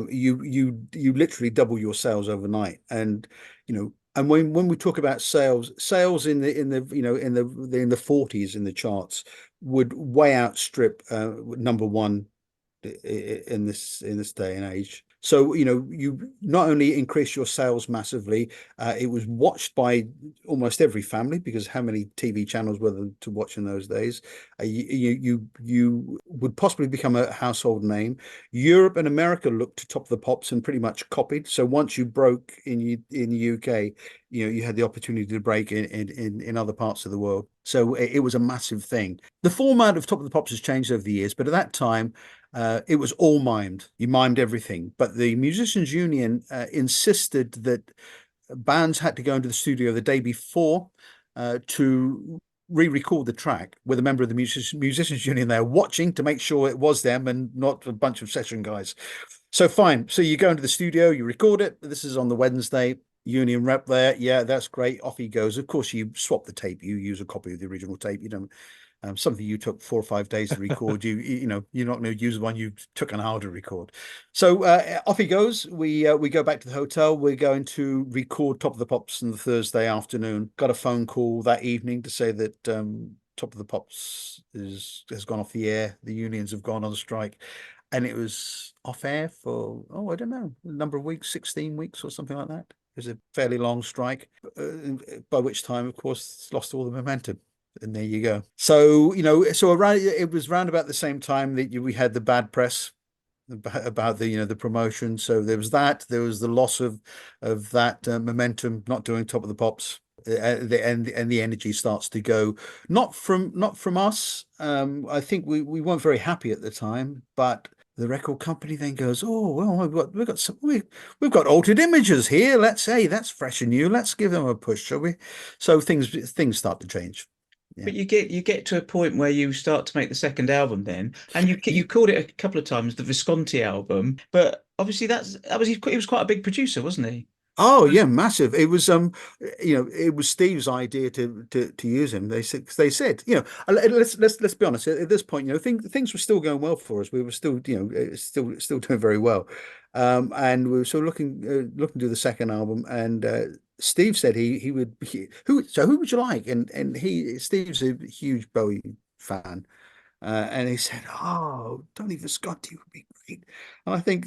You literally double your sales overnight, and and when we talk about sales in the 40s in the charts would way outstrip number one in this day and age. So you not only increase your sales massively, it was watched by almost every family, because how many TV channels were there to watch in those days? You would possibly become a household name. Europe and America looked to Top of the Pops and pretty much copied. So once you broke in the UK, you had the opportunity to break in other parts of the world. So it was a massive thing. The format of Top of the Pops has changed over the years, but at that time, it was all mimed. You mimed everything. But the Musicians Union insisted that bands had to go into the studio the day before to re-record the track with a member of the Musicians Union there watching to make sure it was them and not a bunch of session guys. So fine. So you go into the studio, you record it. This is on the Wednesday. Union rep there. Yeah, that's great. Off he goes. Of course, you swap the tape. You use a copy of the original tape. You don't. Something you took 4 or 5 days to record, you're not going to use the one you took an hour to record. So off he goes. We go back to the hotel. We're going to record Top of the Pops on the Thursday afternoon. Got a phone call that evening to say that Top of the Pops has gone off the air. The unions have gone on strike, and it was off air for I don't know, a number of weeks, 16 weeks or something like that. It was a fairly long strike, by which time, of course, it's lost all the momentum. And there you go. So around it was round about the same time that we had the bad press about the promotion. So there was that. There was the loss of that momentum, not doing Top of the Pops, and the energy starts to go. Not from us. I think we weren't very happy at the time, but the record company then goes, oh well, we've got altered images here. Let's say that's fresh and new. Let's give them a push, shall we? So things start to change. Yeah. But you get to a point where you start to make the second album then, and you called it a couple of times the Visconti album, but obviously he was quite a big producer, wasn't he? Oh yeah, massive. It was it was Steve's idea to use him. They said let's be honest, at this point, things were still going well for us. We were still still doing very well, and we were still looking to do the second album. And Steve said he would who would you like? And Steve's a huge Bowie fan. And he said, "Oh, Tony Visconti would be great." And I think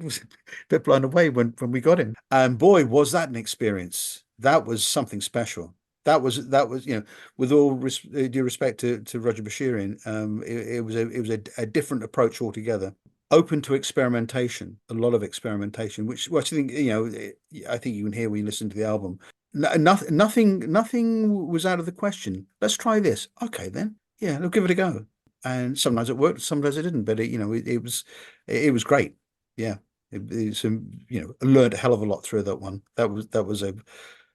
was a bit blown away when we got him. And boy, was that an experience! That was something special. That was with all due respect to Roger Bashirian, it was a different approach altogether. Open to experimentation, a lot of experimentation, which I think I think you can hear when you listen to the album. Nothing was out of the question. Let's try this. Okay, then. Yeah, we'll give it a go. And sometimes it worked, sometimes it didn't. But it was great. Yeah, I learned a hell of a lot through that one. That was a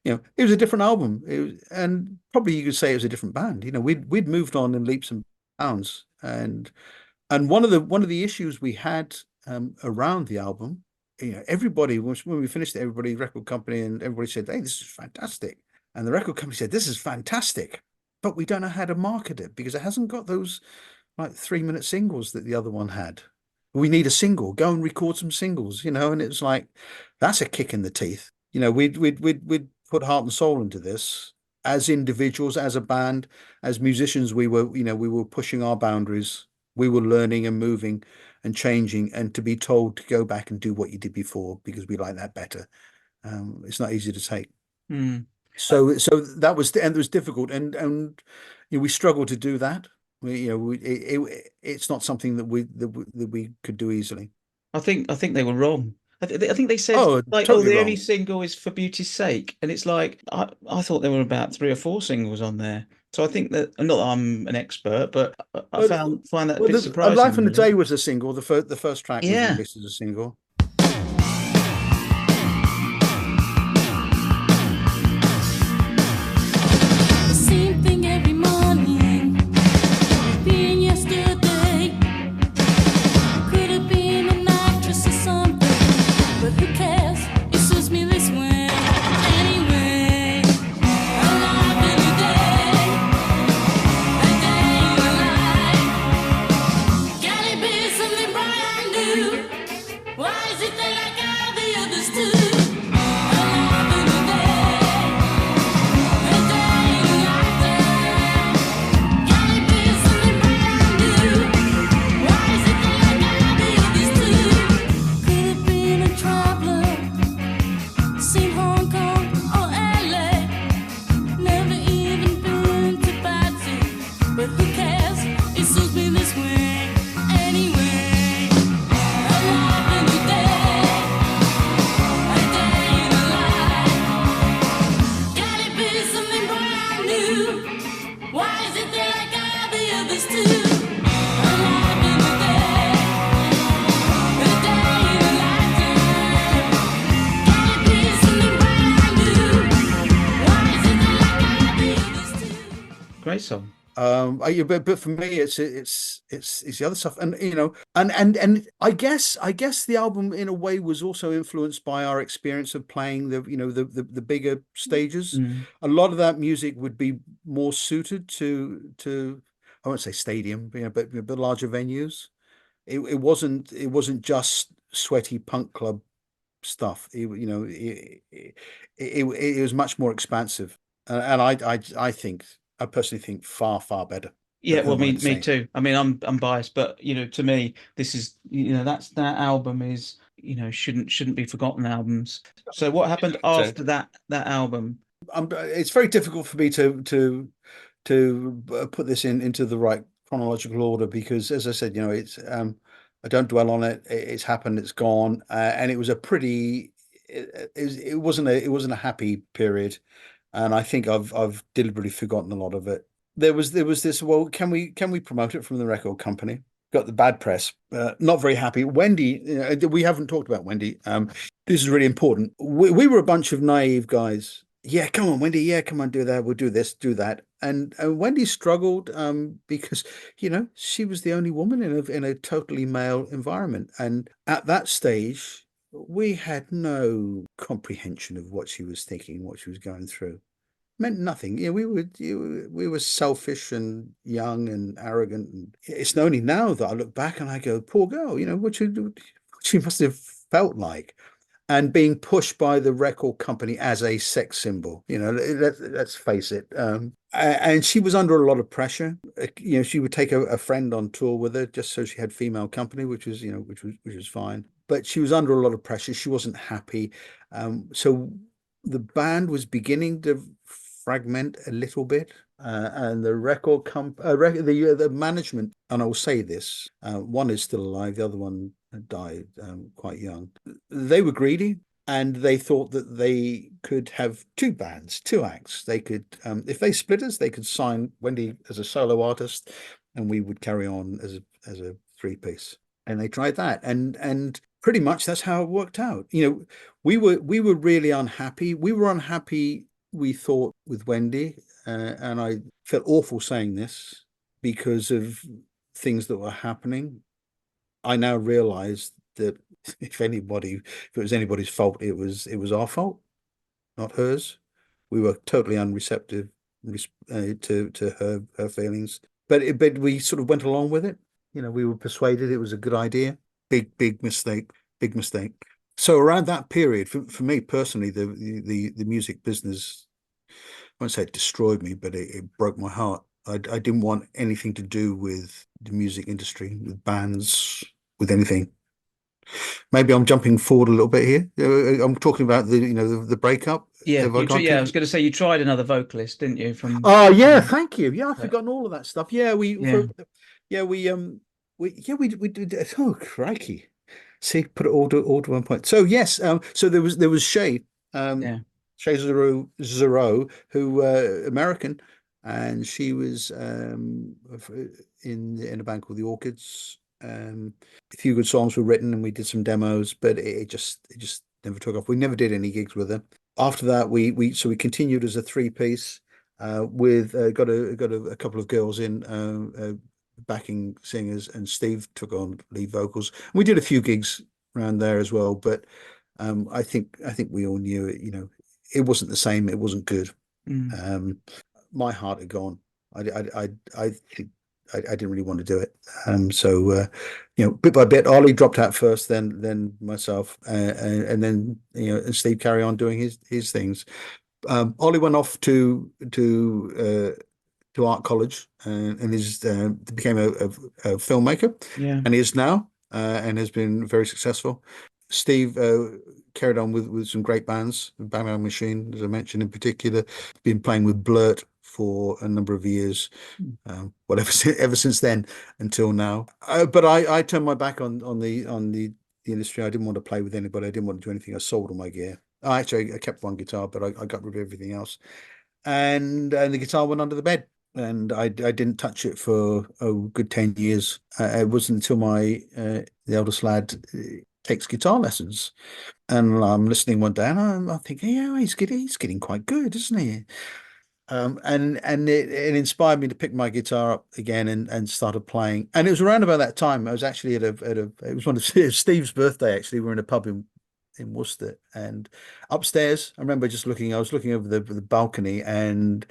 it was a different album. And probably you could say it was a different band. We'd moved on in leaps and bounds. And one of the issues we had around the album, everybody when we finished it, everybody, record company and everybody said, "Hey, this is fantastic," and the record company said, "This is fantastic." But we don't know how to market it because it hasn't got those 3-minute singles that the other one had. We need a single. Go and record some singles, and it's like that's a kick in the teeth. We'd put heart and soul into this, as individuals, as a band, as musicians, we were, we were pushing our boundaries. We were learning and moving and changing, and to be told to go back and do what you did before because we like that better, it's not easy to take. Mm. So that was, and it was difficult, and we struggled to do that. It's not something that we could do easily. I think they were wrong. I think they said Oh, like, oh, totally the only wrong. single is For Beauty's Sake, and it's like I thought there were about 3 or 4 singles on there. So I think that, not that I'm an expert, but I But find that a well, bit A surprising, Life in a really. Day was a single. The first track was Yeah. released as a single. The same thing every morning, being yesterday. Could have been an actress or something, but who cares? It suits me this way. Anyway, alive in a day in a life. Can it be something brand new? Why is it that like all the others do? Alive in a day in a lifetime. Can it be something brand new? Why is it that like all the others do? Could have been a traveler, seen Hong Kong or LA. Never even been to Batu, but who cares? It suits me this way. Anyway, alive in a day in a life. Can it be something brand new? Why is it that like all the others do? Alive in a day in a lifetime. Can it be something brand new? Why is it that like all the others do? Great song. Yeah, but for me, it's the other stuff, and and I guess the album in a way was also influenced by our experience of playing the bigger stages. Mm. A lot of that music would be more suited to I won't say stadium, but larger venues. It wasn't just sweaty punk club stuff. It was much more expansive, and I personally think far better. Yeah, But who well, am I me to me say? too. I mean, I'm biased, but to me, this is that album is shouldn't be forgotten albums. So what happened So after that album? it's very difficult for me to put this into the right chronological order because, as I said, it's I don't dwell on it. It's happened. It's gone, and it was a pretty. It wasn't a happy period, and I think I've deliberately forgotten a lot of it. There was this. Well, can we promote it from the record company? Got the bad press. Not very happy. Wendy, we haven't talked about Wendy. This is really important. We were a bunch of naive guys. Yeah, come on, Wendy. Yeah, come on, do that. We'll do this, do that. And Wendy struggled because she was the only woman in a totally male environment, and at that stage we had no comprehension of what she was thinking, what she was going through. Meant nothing. Yeah, we were selfish and young and arrogant. And it's only now that I look back and I go, poor girl. What she must have felt like, and being pushed by the record company as a sex symbol. Let's face it. And she was under a lot of pressure. She would take a friend on tour with her just so she had female company, which was fine. But she was under a lot of pressure. She wasn't happy. So the band was beginning to fragment a little bit. And the the management, and I'll say this, one is still alive, the other one died quite young. They were greedy, and they thought that they could have two bands, two acts. They could, if they split us, they could sign Wendy as a solo artist, and we would carry on as a three-piece. And they tried that, and pretty much that's how it worked out. We were really unhappy. We were unhappy, we thought, with Wendy, and I felt awful saying this because of things that were happening. I now realize that if it was anybody's fault, it was our fault, not hers. We were totally unreceptive to her feelings, but we sort of went along with it. We were persuaded it was a good idea. Big mistake, big mistake. So around that period, for me personally, the music business, won't say it destroyed me, but it broke my heart. I didn't want anything to do with the music industry, with bands, with anything. Maybe I'm jumping forward a little bit here. I'm talking about the breakup. Yeah, Have I gone yeah. I too? was going to say you tried another vocalist, didn't you? From Oh yeah, thank you. Yeah, I've forgotten all of that stuff. Yeah, yeah, we did. Oh crikey! See, put it all to one point. So yes, so there was Shay, yeah, Shay Zero, who American, and she was in a band called the Orchids. A few good songs were written, and we did some demos, but it just never took off. We never did any gigs with her. After that, we continued as a three-piece with got a couple of girls in backing singers, and Steve took on lead vocals. We did a few gigs around there as well, but I think we all knew it. It wasn't the same. It wasn't good. mm, My heart had gone. I think I didn't really want to do it. So bit by bit, Ollie dropped out first, then myself, and then and Steve carried on doing his things. Ollie went off to art college and became a filmmaker, yeah, and he is now and has been very successful. Steve carried on with some great bands, Bang Machine, as I mentioned in particular. Been playing with Blurt for a number of years, whatever ever since then until now. But I turned my back on the industry. I didn't want to play with anybody. I didn't want to do anything. I sold all my gear. Actually, I kept one guitar, but I got rid of everything else. And the guitar went under the bed, and I didn't touch it for a good 10 years. It wasn't until the eldest lad takes guitar lessons, and I'm listening one day, and I'm thinking, yeah, he's getting quite good, isn't he? And it inspired me to pick my guitar up again and started playing. And it was around about that time. I was actually it was one of Steve's birthday. Actually, we were in a pub in Worcester, and upstairs, I remember I was looking over the balcony, and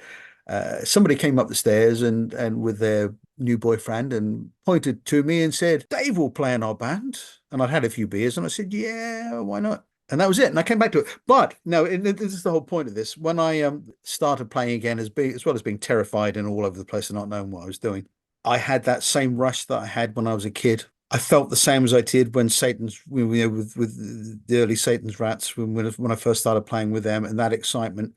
somebody came up the stairs and with their new boyfriend, and pointed to me and said, "Dave will play in our band." And I'd had a few beers, and I said, "Yeah, why not?" And that was it. And I came back to it. But no, this is the whole point of this. When I started playing again, as well as being terrified and all over the place and not knowing what I was doing, I had that same rush that I had when I was a kid. I felt the same as I did when with the early Satan's Rats, when I first started playing with them, and that excitement,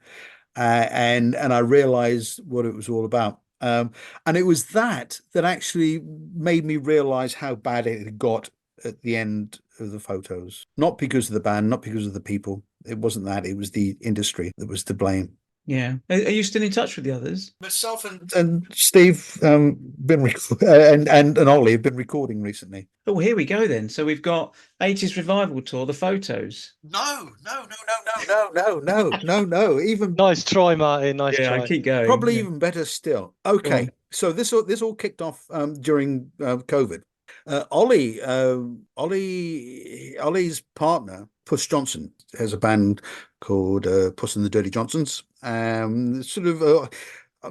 and I realized what it was all about. And it was that actually made me realize how bad it had got at the end of the photos. Not because of the band, not because of the people. It wasn't that. It was the industry that was to blame. yeah. Are you still in touch with the others? Myself and Steve and Ollie have been recording recently. Oh, here we go then. So we've got 80s revival tour, the photos. No. Even Nice try, Martin. Nice Yeah, try. keep going. probably Yeah. even better still. Go Okay, on. so this all kicked off during COVID. Ollie's partner, Puss Johnson, has a band called Puss and the Dirty Johnsons. I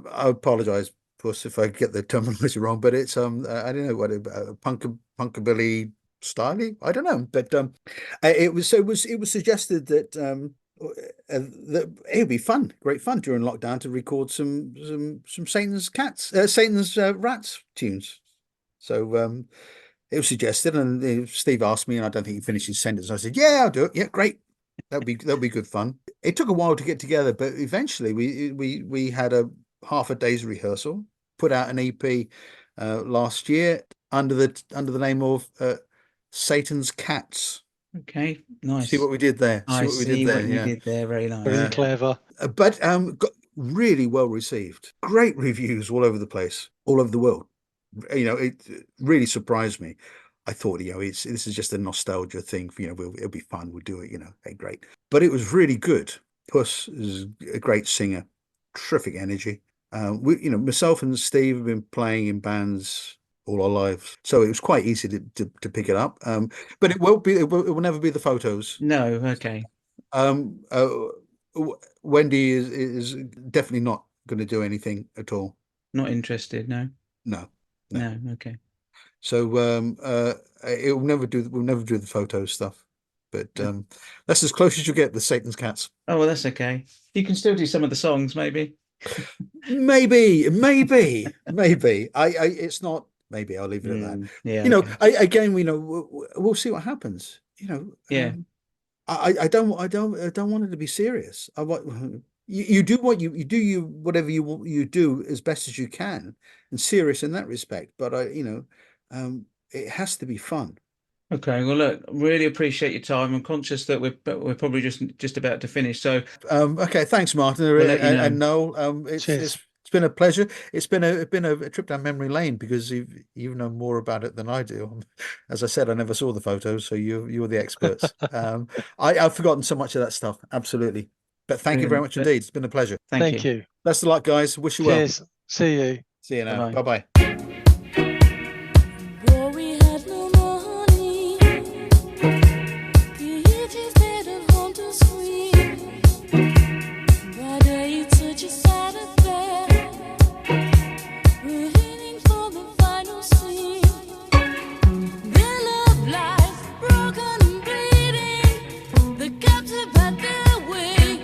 apologize, Puss, if I get the terminology wrong, but it's I don't know what punkabilly styly. I don't know, but it was suggested that it would be fun, great fun during lockdown to record some Satan's Rats tunes. So it was suggested, and Steve asked me, and I don't think he finished his sentence. I said, "Yeah, I'll do it. Yeah, great. That'll be good fun." It took a while to get together, but eventually we had a half a day's rehearsal, put out an EP last year under the name of Satan's Cats. Okay, nice. See what we did there. I See what we did see there. what you Yeah. did there. Very nice. Very Yeah. clever. But got really well received. Great reviews all over the place, all over the world. It really surprised me. I thought, this is just a nostalgia thing. It'll be fun. We'll do it. Hey, great. But it was really good. Puss is a great singer, terrific energy. Myself and Steve have been playing in bands all our lives, so it was quite easy to pick it up. But it will never be the photos. No, okay. Wendy is definitely not going to do anything at all. Not interested, no. No. No, okay. So we'll never do the photo stuff. But that's as close as you get with Satan's Cats. Oh, well, that's okay. You can still do some of the songs, maybe. Maybe. It's not. Maybe I'll leave it at that. Yeah. You know, Okay. again, we'll see what happens. Yeah. I don't want it to be serious. I want you do what you do whatever you do as best as you can, and serious in that respect. But it has to be fun. Okay. Well, look, really appreciate your time. I'm conscious that we're probably just about to finish. So Okay, thanks, Martin we'll let you know. and Noel. Cheers. It's been a pleasure. It's been a trip down memory lane because you know more about it than I do. As I said, I never saw the photos, so you're the experts. I've forgotten so much of that stuff. Absolutely, but thank you very Brilliant. much indeed. It's been a pleasure. Thank Thank you. you. Best of luck, guys. Wish you well. Cheers. See you. See you now. Bye-bye. Bye-bye. Boy, we had no money. The evening stayed at home to sleep. By day it's such a sad affair. We're waiting for the final sleep. Their love lies broken and bleeding. The captive had their way.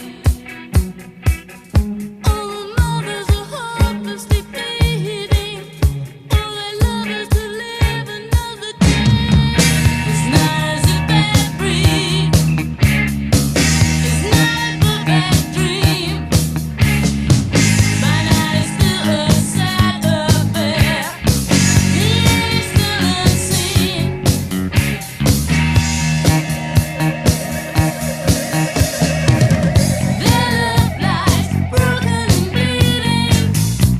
All the mothers are hopelessly bleeding. All their lovers to live another day. It's not as if bad breed. It's not a bad dream. By night it's still a sad affair. It is still unseen. Their love lies broken and bleeding.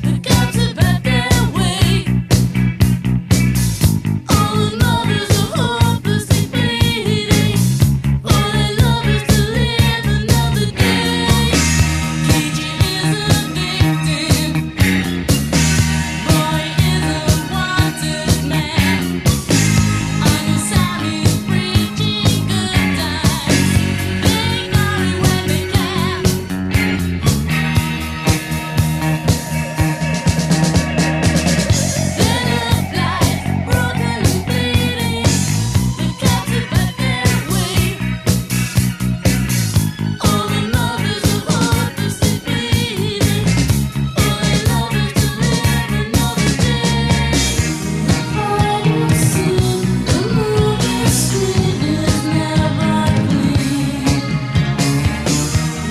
The captive had their way. All the mothers are hopelessly bleeding. All their lovers to live another day. Gigi is a victim. Boy is a wanted man. Uncle Sammy's preaching good times. They ignore it when they can. Their love lies broken and bleeding. The captive had their way. All the mothers are hopelessly bleeding. All their lovers to live another day. The final scene, the movie screen is never clean.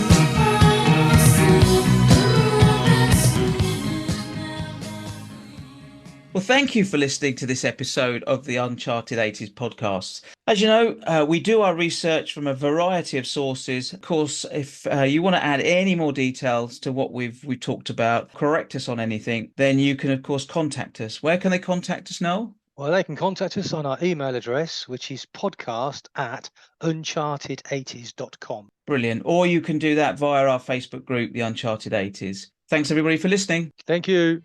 The final scene, the movie screen is never clean. Well, thank you for listening to this episode of the Uncharted 80s podcast. As you know, we do our research from a variety of sources. Of course, if you want to add any more details to what we've talked about, correct us on anything, then you can, of course, contact us. Where can they contact us, Noel? Well, they can contact us on our email address, which is podcast@uncharted80s.com. Brilliant. Or you can do that via our Facebook group, The Uncharted 80s. Thanks, everybody, for listening. Thank you.